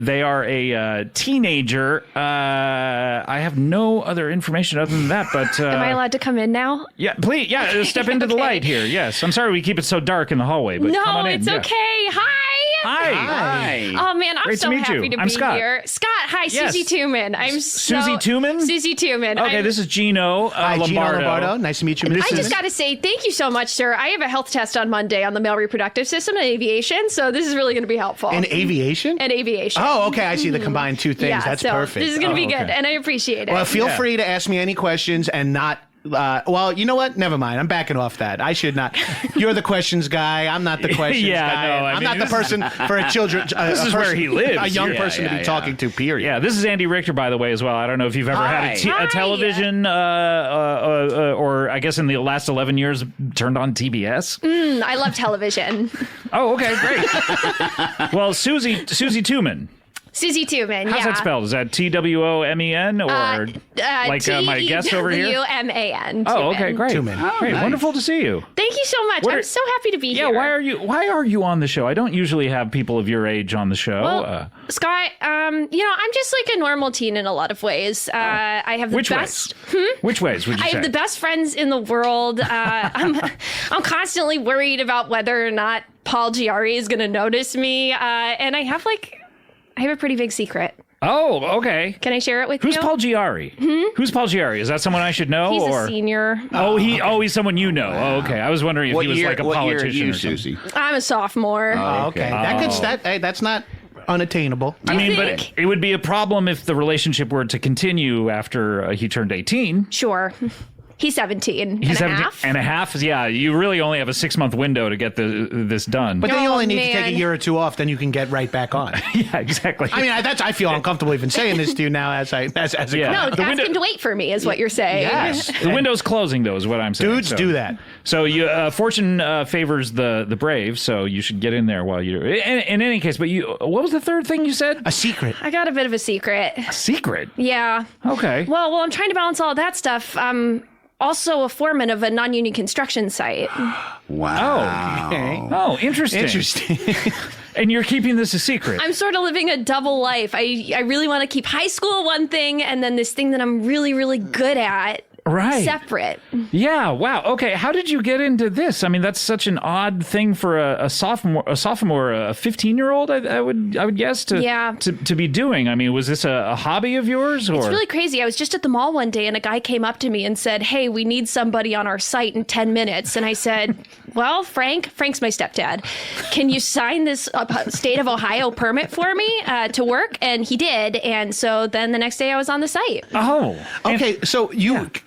They are a teenager. I have no other information other than that, but... Am I allowed to come in now? Yeah, please. Yeah, step into the light here. Yes. I'm sorry we keep it so dark in the hallway, but come on in. No, it's okay. Hi. Hi. Oh, man, I'm Great so to meet happy you. to I'm be Scott. here. Scott, hi, Yes. Susie Tewman. Susie Tewman? Susie Tewman. Okay, this is Gino Hi, Lombardo. Gino Lombardo. Nice to meet you, Miss I just got to say thank you so much, sir. I have a health test on Monday on the male reproductive system and aviation, so this is really going to be helpful. In aviation? And aviation. Oh, okay. I see the combined two things. Yeah, That's so perfect. This is going to be okay. good, and I appreciate it. Well, feel free to ask me any questions and not. Well, you know what? Never mind. I'm backing off that. I should not. You're the questions guy. I'm not the questions guy. no, I I'm mean, not the person for a children. This is where he lives. A young Yeah, person to be talking to. Period. Yeah, this is Andy Richter, by the way, as well. I don't know if you've ever had Hi. a television, or I guess in the last 11 years turned on TBS. I love television. Oh, okay, great. Well, Susie Tewman. Susie Tewman, How's that spelled? Is that Twomen or like my guest over here? Tewman. Oh, okay, great. Tewman. Oh, great, nice. Wonderful to see you. Thank you so much. I'm so happy to be Yeah, here. why are you on the show? I don't usually have people of your age on the show. Well, Scott, I'm just like a normal teen in a lot of ways. I have the which best. ways? Which ways would you I say? have the best friends in the world. I'm constantly worried about whether or not Paul Giari is going to notice me, and I have a pretty big secret. Oh, okay. Can I share it with Who's you? Paul Giari? Who's Paul Giari? Is that someone I should know? He's or a senior. he's someone you know. Oh, okay. I was wondering if he was like a politician What year are you, or something. Susie? I'm a sophomore. Oh, okay. That's not unattainable. I mean, think? but it would be a problem if the relationship were to continue after he turned 18. Sure. He's 17 He's and a half. And a half? Yeah, you really only have a 6-month window to get this done. But then you Oh, only need to take man. a year or two off, then you can get right back on. yeah, exactly. I mean, I feel uncomfortable even saying this to you now as a Yeah. No, The ask window- him to wait for me is what you're saying. Yes. the window's closing, though, is what I'm saying. Dudes do that. So you fortune favors the brave, so you should get in there while you're... In any case, but what was the third thing you said? A secret. I got a bit of a secret. A secret? Yeah. Okay. Well, I'm trying to balance all that stuff. I'm also a foreman of a non-union construction site. Wow. Okay. Oh, interesting. Interesting. And you're keeping this a secret. I'm sort of living a double life. I really want to keep high school one thing and then this thing that I'm really, really good at Right. separate. Yeah. Wow. Okay. How did you get into this? I mean, that's such an odd thing for a sophomore, a 15-year-old. I would guess to be doing. I mean, was this a hobby of yours? Or? It's really crazy. I was just at the mall one day and a guy came up to me and said, "Hey, we need somebody on our site in 10 minutes." And I said, "Well, Frank's my stepdad. Can you sign this state of Ohio permit for me to work?" And he did. And so then the next day I was on the site. Oh. Okay, so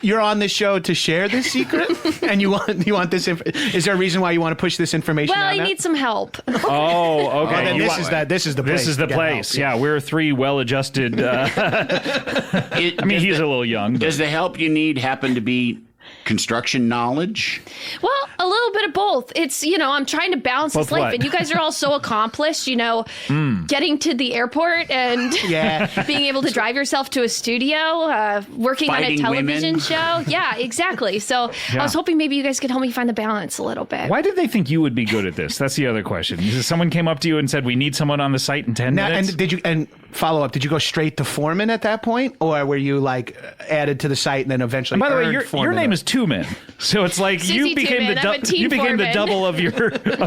you're on this show to share this secret, and you want this. Is there a reason why you want to push this information? Well, out I now? need some help. Oh. Okay. Then this is the place. This is the to get place. help. Yeah, we're three well-adjusted. I mean, he's a little young. But. Does the help you need happen to be construction knowledge? Well, a little bit of both. It's, I'm trying to balance Both this life. what? And you guys are all so accomplished, getting to the airport and Yeah. being able to drive yourself to a studio, working on a Fighting television women. show. Yeah, exactly. So I was hoping maybe you guys could help me find the balance a little bit. Why did they think you would be good at this? That's the other question. Someone came up to you and said, "We need someone on the site in 10 Now, minutes." and follow up? Did you go straight to Foreman at that point, or were you like added to the site and then eventually? And by the way, earned your Foreman? name is Tewman, so it's like Susie you became Tewman. I'm a teen you became the foreman. double of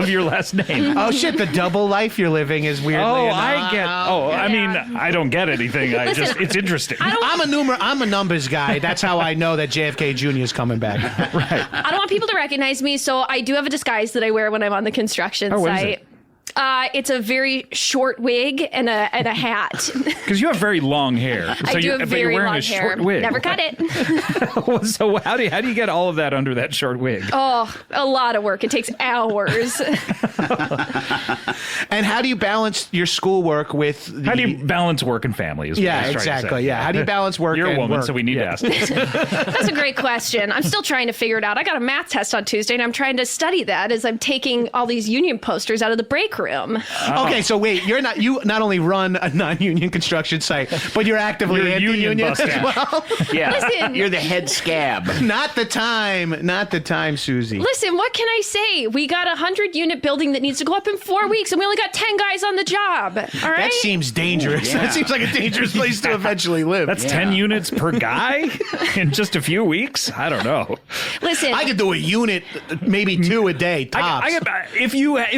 your last name. Oh shit! The double life you're living is weirdly. Oh, enough. I get. Oh, I mean, I don't get anything. It's interesting. I'm a numbers guy. That's how I know that JFK Jr. is coming back. Right. I don't want people to recognize me, so I do have a disguise that I wear when I'm on the construction Oh, what is site. it? It's a very short wig and a hat. Because you have very long hair. So I do have but very you're wearing long a hair. short wig. Never cut it. So how do you get all of that under that short wig? Oh, a lot of work. It takes hours. And how do you balance your schoolwork with? How do you balance work and family? Is what I was trying to exactly. say. Yeah. How do you balance work? You're a and woman, work? so we need to ask. This. That's a great question. I'm still trying to figure it out. I got a math test on Tuesday, and I'm trying to study that as I'm taking all these union posters out of the break workroom. Okay, so wait, you not only run a non-union construction site, but you're actively You're a union anti-union as buster. well. Yeah. Listen. You're the head scab. Not the time, Susie. Listen, what can I say? We got a 100-unit building that needs to go up in 4 weeks, and we only got 10 guys on the job. All right? That seems dangerous. Ooh, yeah. That seems like a dangerous place to eventually live. That's 10 units per guy in just a few weeks? I don't know. Listen. I could do a unit, maybe 2 a day, tops. I could, if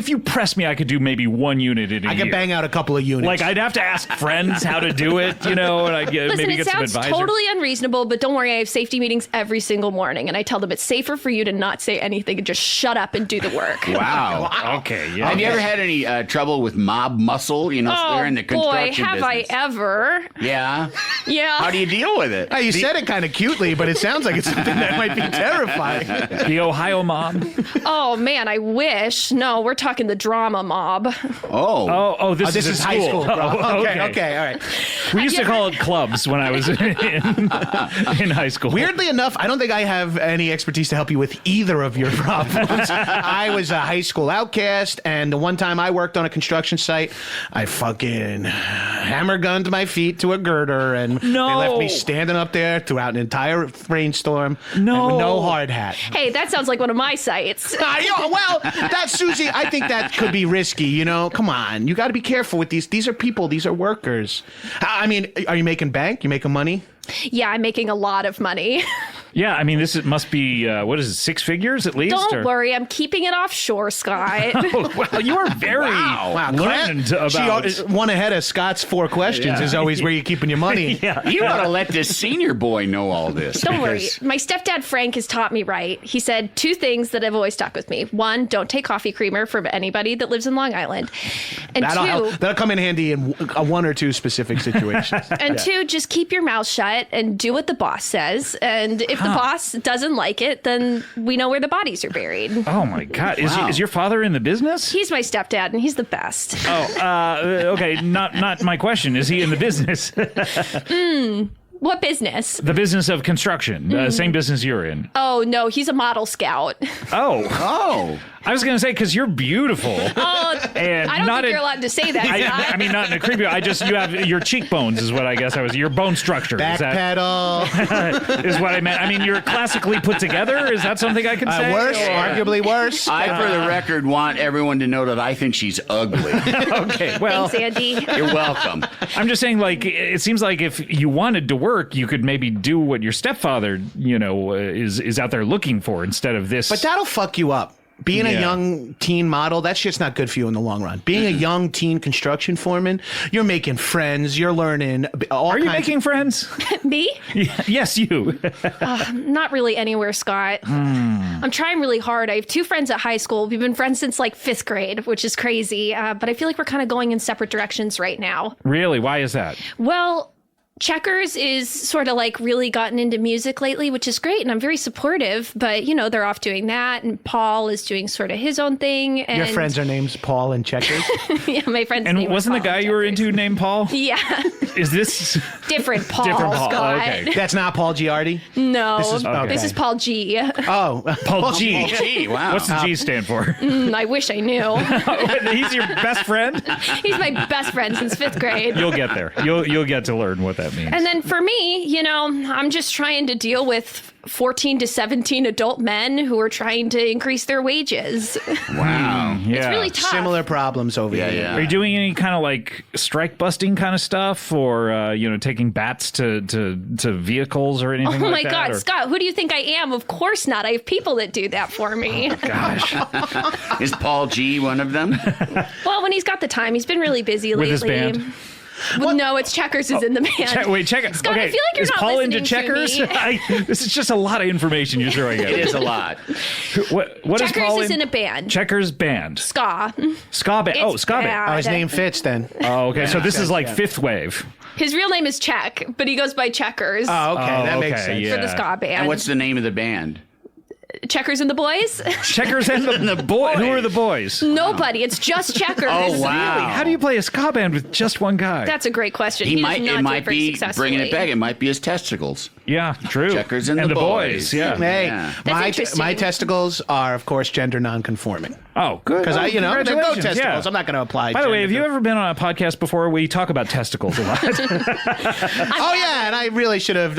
you press me, I could do maybe 1 unit in a I year. could bang out a couple of units. Like, I'd have to ask friends how to do it, and I'd Listen, maybe it get some sounds advisors. totally unreasonable, but don't worry, I have safety meetings every single morning, and I tell them it's safer for you to not say anything and just shut up and do the work. Wow. Okay, yeah. Have you ever had any trouble with mob muscle? They're in the boy, construction have I business. ever. Yeah. Yeah. How do you deal with it? you said it kind of cutely, but it sounds like it's something that might be terrifying. The Ohio mob? Oh, man, I wish. No, we're talking the drama mob. Oh. This This is is a high school. school. Oh, Okay, all right. We used to call it clubs when I was in high school. Weirdly enough, I don't think I have any expertise to help you with either of your problems. I was a high school outcast, and the one time I worked on a construction site, I fucking hammer gunned my feet to a girder, and No. they left me standing up there throughout an entire rainstorm. No. With no hard hat. Hey, that sounds like one of my sites. Well, that's Susie. I think that could be risky. Come on, you got to be careful with these. These are people. These are workers. I mean, are you making bank? You making money? Yeah, I'm making a lot of money. Yeah, I mean, must be, what is it, 6 figures at least? Don't worry, I'm keeping it offshore, Scott. Oh, well, you are very learned about... She one ahead of Scott's 4 questions is always where you're keeping your money. Yeah. You ought to let this senior boy know all this. Don't worry. My stepdad, Frank, has taught me right. He said 2 things that have always stuck with me. 1, don't take coffee creamer from anybody that lives in Long Island. And That'll come in handy in 1 or 2 specific situations. And 2, just keep your mouth shut and do what the boss says. And if the boss doesn't like it, then we know where the bodies are buried. Oh, my God. Wow. Is your father in the business? He's my stepdad, and he's the best. Okay, not my question. Is he in the business? What business? The business of construction. Same business you're in. Oh, no, he's a model scout. Oh. I was going to say, because you're beautiful. Oh, And I don't not think you're allowed to say that, Scott. I mean, not in a creepy. You have your cheekbones is what I guess your bone structure. Backpedal. Is what I meant. I mean, you're classically put together. Is that something I can say? Worse, arguably worse. I, for the record, want everyone to know that I think she's ugly. Okay, well, Thanks, Andy. You're welcome. I'm just saying, like, it seems like if you wanted to work, you could maybe do what your stepfather, is out there looking for instead of this. But that'll fuck you up. Being a young teen model, that shit's not good for you in the long run. Being a young teen construction foreman, you're making friends, you're learning all Are you kinds making friends? Me? Yes, you. Not really anywhere, Scott. I'm trying really hard. I have 2 friends at high school. We've been friends since like 5th grade, which is crazy. But I feel like we're kind of going in separate directions right now. Really? Why is that? Well, Checkers is sort of like really gotten into music lately, which is great, and I'm very supportive. But they're off doing that, and Paul is doing sort of his own thing. And Your friends are names Paul and Checkers? yeah, my friend's And name was wasn't the Paul guy you were Checkers. into named Paul? Yeah, Is this different Paul. different Paul? Scott. Okay. That's not Paul Giardi? No, This is Paul G. Oh. Paul G. Gee, wow. What's the G stand for? I wish I knew. He's your best friend? He's my best friend since 5th grade. You'll get there. You'll get to learn what that means. And then for me, I'm just trying to deal with 14 to 17 adult men who are trying to increase their wages. Wow. Yeah. It's really tough. Similar problems over here. Yeah. Are you doing any kind of like strike busting kind of stuff, or taking bats to vehicles or anything Oh like my that? God, Scott, who do you think I am? Of course not. I have people that do that for me. Gosh, Is Paul G one of them? Well, when he's got the time, he's been really busy with lately. his band. Well, no, it's Checkers is in the band. Check. Scott, okay, I feel like you're is not Paul into listening to checkers? me. This is just a lot of information you're throwing at It me. is a lot. What is Checkers Paul is in a band. Checkers band. Ska. Ska band. It's Ska band. bad. Oh, his name fits then. Oh, okay. So this is like yeah. fifth wave. His real name is Check, but he goes by Checkers Oh, okay. Oh, That makes okay, sense. yeah. for the ska band. And what's the name of the band? Checkers and the Boys? Checkers and the boy. Who are the boys? Nobody. It's just Checkers. Oh, wow. How do you play a ska band with just one guy? That's a great question. He does might. not It do might very be successfully. bringing it back. It might be his testicles. Yeah, true. Checkers and the boys. Yeah. Hey, That's my interesting. testicles are, of course, gender non-conforming. Oh, good. Because they're both congratulations. testicles. Yeah. I'm not going to apply. By the way, gender have you to- ever been on a podcast before where you talk about testicles a lot? Oh yeah, and I really should have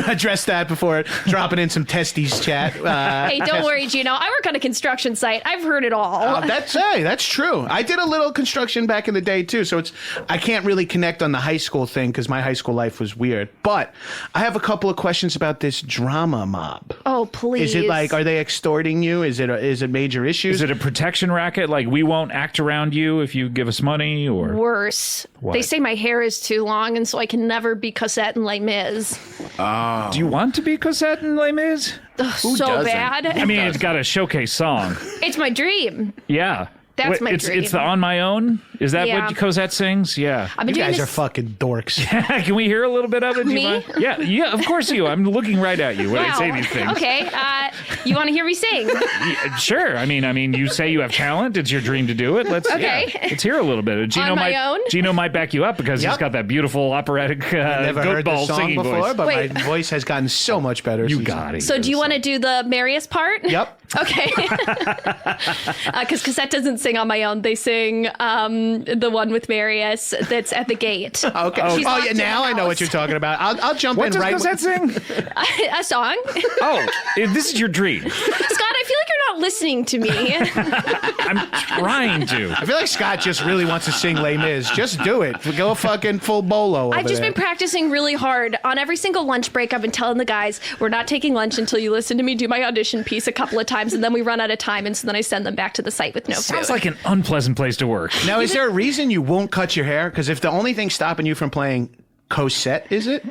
addressed that before dropping in some testes chat. Hey, don't worry, Gino. I work on a construction site. I've heard it all. That's true. I did a little construction back in the day too, so I can't really connect on the high school thing because my high school life was weird. But I have a couple of questions about this drama mob. Oh, please. Is it like, are they extorting you? Is it major issues? Is it a protection racket? Like we won't act around you if you give us money, or worse? What? They say my hair is too long, and so I can never be Cosette and Les Mis. do you want to be Cosette and Les Mis? So doesn't? bad. I mean, it's got a showcase song. It's my dream. Yeah. That's my it's dream. It's the On My Own? Is that Yeah. what Cosette sings? Yeah. I've been You doing guys are this. fucking dorks. Can we hear a little bit of it? Do you Me? mind? Yeah, of course you. I'm looking right at you when I say these things. Okay. You want to hear me sing? Yeah, sure. I mean, you say you have talent. It's your dream to do it. Let's let's hear a little bit. Gino On my might own? Gino might back you up because he's Yep. got that beautiful operatic Never goat heard ball this song singing before, voice. but Wait. my voice has gotten so much better. You since- got it. So do you want to do the merriest part? Yep. Okay. Because Cosette doesn't sing On My Own. They sing the one with Marius that's at the gate. Okay. She's Oh locked yeah. in the Now I know house. what you're talking about. I'll jump What in does right. Cosette sing? A song. Oh, this is your dream. Scott, I feel like you're not listening to me. I'm trying to. I feel like Scott just really wants to sing Les Mis. Just do it. Go fucking full bolo. I've just been practicing really hard. On every single lunch break, I've been telling the guys, we're not taking lunch until you listen to me do my audition piece a couple of times, and then we run out of time, and so then I send them back to the site with no Sounds food. like an unpleasant place to work. Now, is there a reason you won't cut your hair? Because if the only thing stopping you from playing Cosette, is it?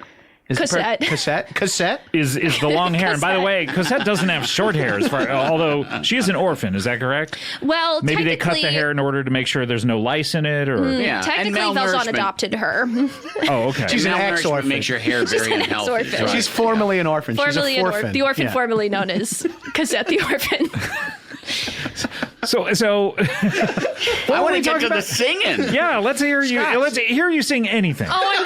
Cassette? Is the long hair. And by the way, Cosette doesn't have short hair, as far, although she is an orphan. Is that correct? Well, Maybe they cut the technically- hair in order to make sure there's no lice in it, or Yeah. Technically, and Velzon malnourishment. adopted her. oh, okay. She's an Malnourishment ex-orphan. makes your hair very an unhealthy. ex-orphan. Right. She's formerly an orphan. Formerly She's a an forphan. the orphan Yeah. formerly known as Cosette the orphan. So I want to get to the singing. yeah, let's hear you. Scott. Let's hear you sing anything. Oh,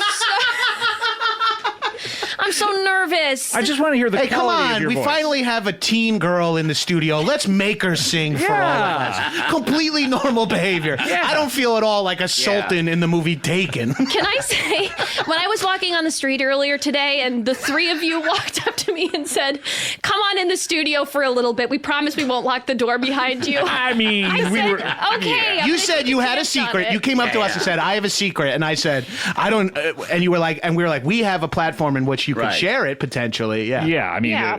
I'm so nervous. I just want to hear the Hey, come quality of on. your We voice. finally have a teen girl in the studio. Let's make her sing for all of us. Completely normal behavior. Yeah. I don't feel at all like a sultan in the movie Taken. Can I say, when I was walking on the street earlier today and the three of you walked up to me and said, come on in the studio for a little bit. We promise we won't lock the door behind you. I mean, I we said, were. okay. I'm You gonna said take you a had a chance on secret. it. You came up to us and said, I have a secret. And I said, I don't. And you were like, and we were like, we have a platform in which you could Right. share it potentially. Yeah. Yeah, I mean, Yeah.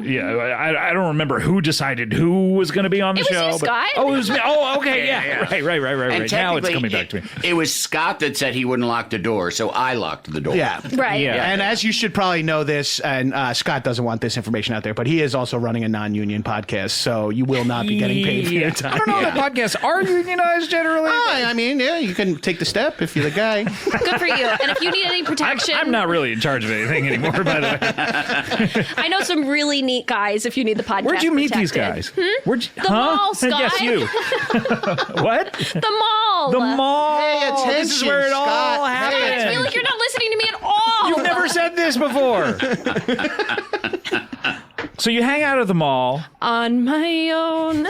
I don't remember who decided who was going to be on the It was show. you, but- Scott. Oh, it was me. Oh, okay, Yeah, yeah. yeah. Right. And Now it's technically, coming back to me. It was Scott that said he wouldn't lock the door, so I locked the door. Yeah. Right. Yeah. And as you should probably know this, and Scott doesn't want this information out there, but he is also running a non-union podcast, so you will not be getting paid for your time. I don't know that podcasts are unionized generally. I mean, yeah, you can take the step if you're the guy. Good for you. And if you need any protection, I'm not really in charge of anything anymore, by the way. I know some really neat guys if you need the podcast. Where'd you meet these protected. guys? Where'd you, The mall, Scott. Yes, you. What? The mall. The mall. Hey, This is where it attention, all Scott. happened. Hey, I feel like you're not listening to me at all. You've never said this before. So you hang out at the mall. On my own.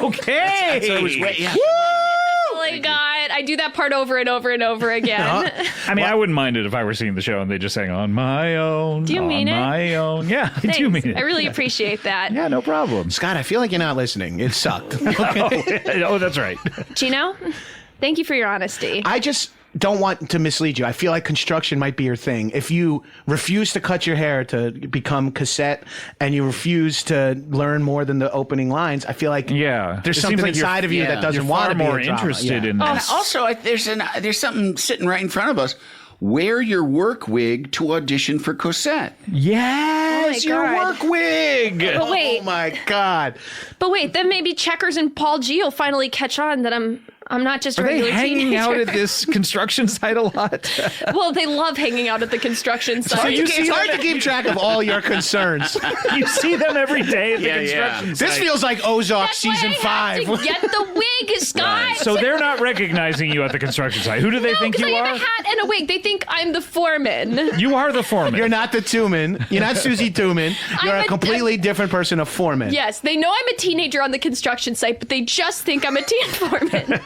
Okay. So it was yeah. Oh my God. I do that part over and over and over again. I mean, I wouldn't mind it if I were singing the show and they just sang "On My Own." Do you mean it? On my own. Yeah, I do Thanks. mean it. I really appreciate that. Yeah, no problem. Scott, I feel like you're not listening. It sucked. Oh, that's right. Gino, thank you for your honesty. I just don't want to mislead you. I feel like construction might be your thing. If you refuse to cut your hair to become cassette and you refuse to learn more than the opening lines, I feel like Yeah. there's It seems something like you're- inside of you yeah, that doesn't You're want far to be more a drama. interested Yeah. in And this. also, there's something sitting right in front of us. Wear your work wig to audition for Cosette. Yes, Oh my your God. work wig. But wait, Oh my God. then maybe Checkers and Paul G will finally catch on that I'm I'm not just a Are they regular hanging teenager. out at this construction site a lot? Well, they love hanging out at the construction site. It's hard to keep track of all your concerns. You see them every day at the construction site. This feels like Ozark That's season why I 5. have to get the wig, Scott. So they're not recognizing you at the construction site. Who do they think because you I are? have a hat and a wig. They think I'm the foreman. You are the foreman. You're not the Tewman. You're not Susie Tewman. You're I'm a completely different person, a foreman. Yes, they know I'm a teenager on the construction site, but they just think I'm a teen foreman.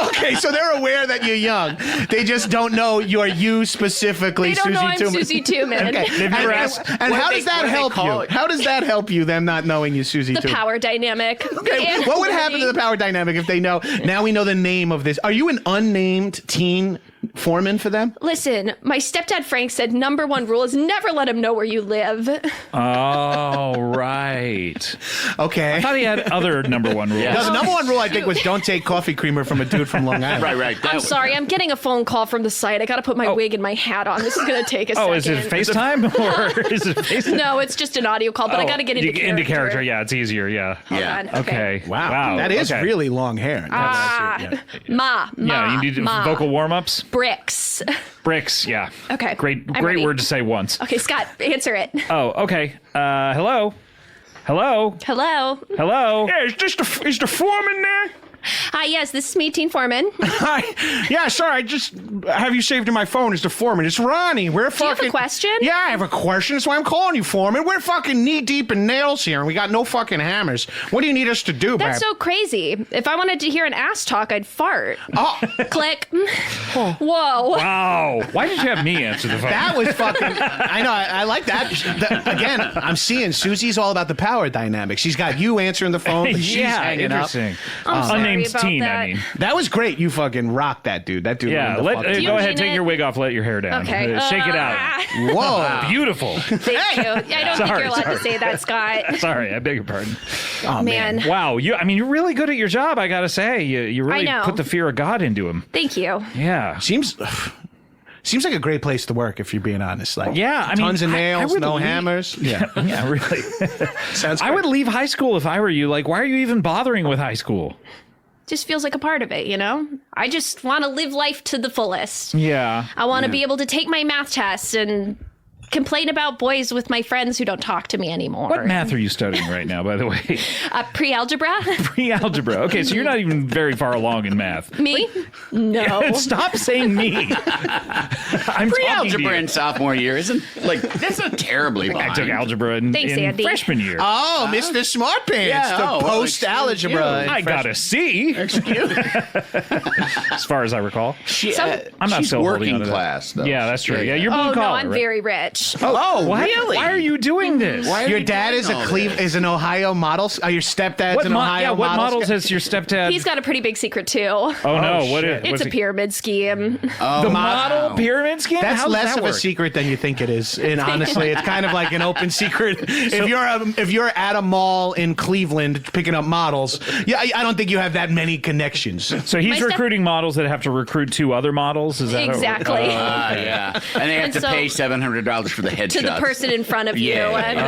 Okay, so they're aware that you're young. They just don't know you're you specifically, They don't Susie know I'm Tewman. Susie Tewman. Okay. They've never asked. And how does that what do they help call you? it? How does that help you, them not knowing you, Susie The Tewman? power dynamic. Okay, what would happen to the power dynamic if they know? Now we know the name of this. Are you an unnamed teen foreman for them? Listen, my stepdad Frank said number one rule is never let him know where you live. Oh, right. Okay. I thought he had other number one rules. No, the number one rule I think was don't take coffee creamer from a dude from Long Island. Right. I'm sorry, I'm getting a phone call from the site. I got to put my wig and my hat on. This is going to take a second. Oh, is it FaceTime or is it FaceTime? No, it's just an audio call, but I got to get into character. Into character, yeah, it's easier, yeah. Hold on, Okay. Wow. That is okay. really long hair. Ma, Yeah, you need ma. vocal warm-ups. Bricks. Bricks, yeah. Okay, Great I'm ready. word to say once. Okay, Scott, answer it. Oh, okay. Hello? Hello? Hello. Yeah, is the foreman there? Hi, yes, this is me, Teen Foreman. Hi. Yeah, sorry, I just have you saved in my phone as the foreman. It's Ronnie. We're fucking. Do you have a question? Yeah, I have a question. That's why I'm calling you, foreman. We're fucking knee deep in nails here, and we got no fucking hammers. What do you need us to do, That's babe? so crazy. If I wanted to hear an ass talk, I'd fart. Oh, Click. Whoa. Wow. Why did you have me answer the phone? that was fucking. I know. I like that. Again, I'm seeing Susie's all about the power dynamic. She's got you answering the phone. But she's yeah, hanging up. interesting. I'm sorry Unnamed about teen, that. I mean. That was great. You fucking rocked that dude. That dude. Yeah, learned the fucking- you go ahead, mean take it? your wig off, let your hair down. Okay. Shake it out. Whoa. Beautiful. Thank you. I don't think Sorry, you're allowed sorry. to say that, Scott. Sorry, I beg your pardon. Oh, Man. Wow, you're really good at your job, I gotta say. You really I know. put the fear of God into him. Thank you. Yeah. Seems like a great place to work if you're being honest. Like, Yeah, I mean, tons of I nails, would no leave- hammers. Yeah, Yeah, really. sounds. I would leave high school if I were you. Like, why are you even bothering with high school? Just feels like a part of it, you know? I just want to live life to the fullest. Yeah. I want to be able to take my math tests and complain about boys with my friends who don't talk to me anymore. What math are you studying right now, by the way? Pre-algebra? Pre-algebra. Okay, so you're not even very far along in math. Me? No. Stop saying me. I'm talking to Pre-algebra you. in sophomore year isn't like that's not terribly I behind. took algebra in Thanks, Andy. freshman year. Oh, Mr. Smart Pants, Yeah, the oh, well, post algebra. I got a C, Excuse me. as far as I recall. I'm not she's still holding working on to that. class though. Yeah, that's true. Yeah, you're blue Oh, collar. no, I'm right? very rich. Oh, What? Really? Why are you doing this? Why are Your you dad doing is all is an Ohio model. Your stepdad's What, an Ohio what model. models has your stepdad? He's got a pretty big secret, too. Oh no! What shit. is? It's a pyramid scheme. The model pyramid scheme. That's How does less that of work? a secret than you think it is. And honestly, it's kind of like an open secret. If you're at a mall in Cleveland picking up models, yeah, I don't think you have that many connections. So he's My step- recruiting models that have to recruit 2 other models. Is that how it works? Exactly. yeah, and they have And to so- pay $700 for the headshots. To the person in front of you. Yeah. And then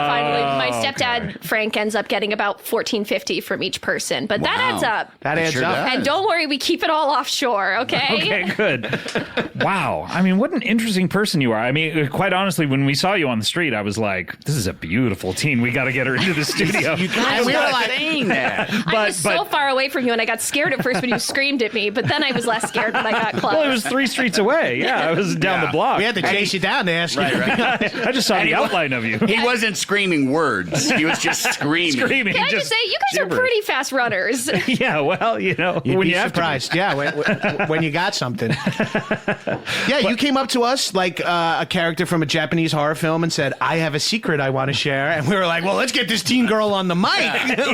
finally, my Oh, stepdad, Frank, ends up getting about $14.50 from each person. But that Wow. adds up. That adds sure up. does. And don't worry, we keep it all offshore, okay? Okay, good. Wow. I mean, what an interesting person you are. I mean, quite honestly, when we saw you on the street, I was like, this is a beautiful teen. We got to get her into the studio. And we were like saying that. I was so far away from you, and I got scared at first when you screamed at me, but then I was less scared when I got close. Well, it was 3 streets away. Yeah, I was down the block. We had to chase you down to ask you. I just saw the outline of you. He wasn't screaming words. He was just screaming. Screaming. Can I just say, you guys are pretty fast runners. Yeah, well, You'd when be you have to be. surprised, yeah, when you got something. Yeah, you came up to us like a character from a Japanese horror film and said, I have a secret I want to share. And we were like, well, let's get this teen girl on the mic.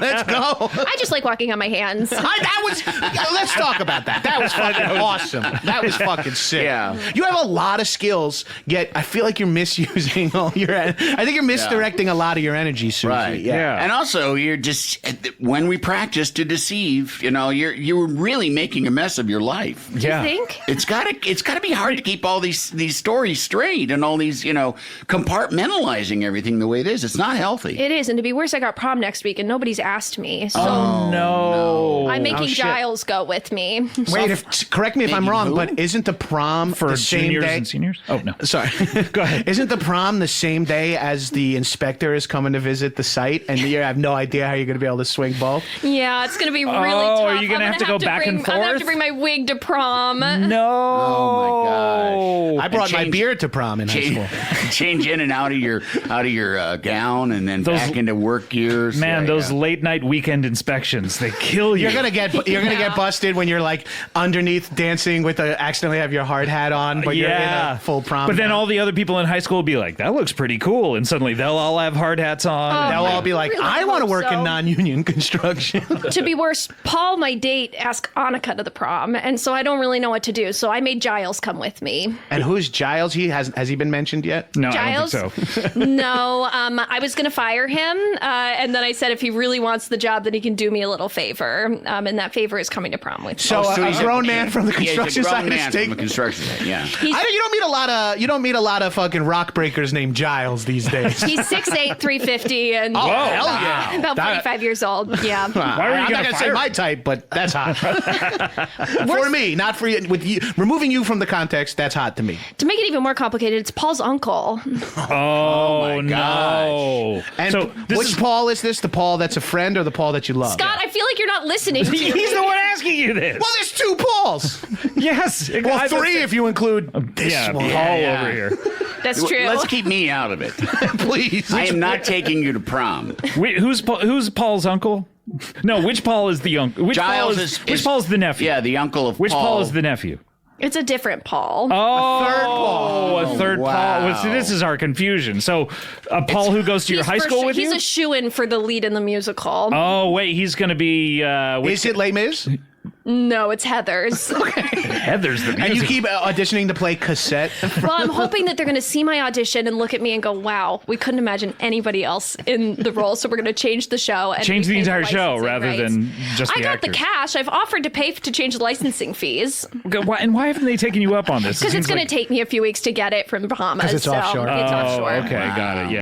Let's go. I just like walking on my hands. Let's talk about that. That was fucking awesome. That was fucking sick. Yeah. You have a lot of skills, yet I feel like you're misusing all your. I think you're misdirecting a lot of your energy, Susie. Right. Yeah. And also, you're just when we practice to deceive, you're really making a mess of your life. Do you think? It's gotta be hard to keep all these stories straight and all these, compartmentalizing everything the way it is. It's not healthy. It is, and to be worse, I got prom next week, and nobody's asked me. So no. I'm making shit. Giles go with me. Wait, correct me if I'm wrong, but isn't the prom For the same juniors day? and seniors? Oh, no. Sorry. Go ahead. Isn't the prom the same day as the inspector is coming to visit the site, and you have no idea how you're going to be able to swing both? Yeah, it's going to be really Oh, tough. are you gonna have to go back and I'm going to have to forth? bring my wig to prom. No. Oh, my gosh. I brought my change- beard to prom in high school. Change in and out of your gown and then back into work gears. Man, those late night weekend inspections, they kill you. You're gonna get busted when you're like underneath dancing with accidentally have your hard hat on, but you're in a full prom. But then gown. all the other people in high school will be like, that looks pretty cool. And suddenly they'll all have hard hats on. they'll all be like, really I want to hope work so. in non-union construction. To be worse, Paul, my date, asked Annika to the prom, and so I don't really know what to do. So I made Giles come with me. And who's Giles? Has he been mentioned yet? No, Giles? I don't think so. No, I was going to fire him, and then I said if he really wants the job, then he can do me a little favor, and that favor is coming to prom with me. So he's a grown man from the construction side of man state. from the construction side, yeah. You don't meet a lot of fucking rock breakers named Giles these days. He's 6'8", 350, and Hell yeah. about 45 years old. Yeah. Why were you I'm gonna not gonna say fire my type, but that's hot. For me, not for you. With you, removing you from the context, that's hot to me. To make it even more complicated, it's Paul's uncle. Oh, my no. And So this which is Paul is this? The Paul that's a friend or the Paul that you love? Scott, I feel like you're not listening to me. He's the one asking you this. Well, there's two Pauls. Yes. Well, three if you include this Yeah, one. Paul Yeah. over here. That's true. Let's keep me out of it. Please. I am not taking you to prom. Who's Paul's uncle? No, which Paul is the uncle? Which Giles which Paul's the nephew? Yeah, the uncle of Which Paul. Paul is the nephew? It's a different Paul. Oh, third Paul. a third wow. Paul. Well, see, this is our confusion. So, a Paul who goes to your He's high for school sure- with you? He's a shoo-in for the lead in the musical. Oh, wait, he's going to be Is it Les Mis? No, it's Heather's. Heather's the music. And you keep auditioning to play cassette? Well, I'm hoping that they're going to see my audition and look at me and go, wow, we couldn't imagine anybody else in the role, so we're going to change the show. And Change the repay entire show licensing rather rights. than just I the got actors. the cash. I've offered to pay to change the licensing fees Why haven't they taken you up on this? because it's going to take me a few weeks to get it from Bahamas. it's offshore. It's Oh, offshore. okay, got it. Yeah.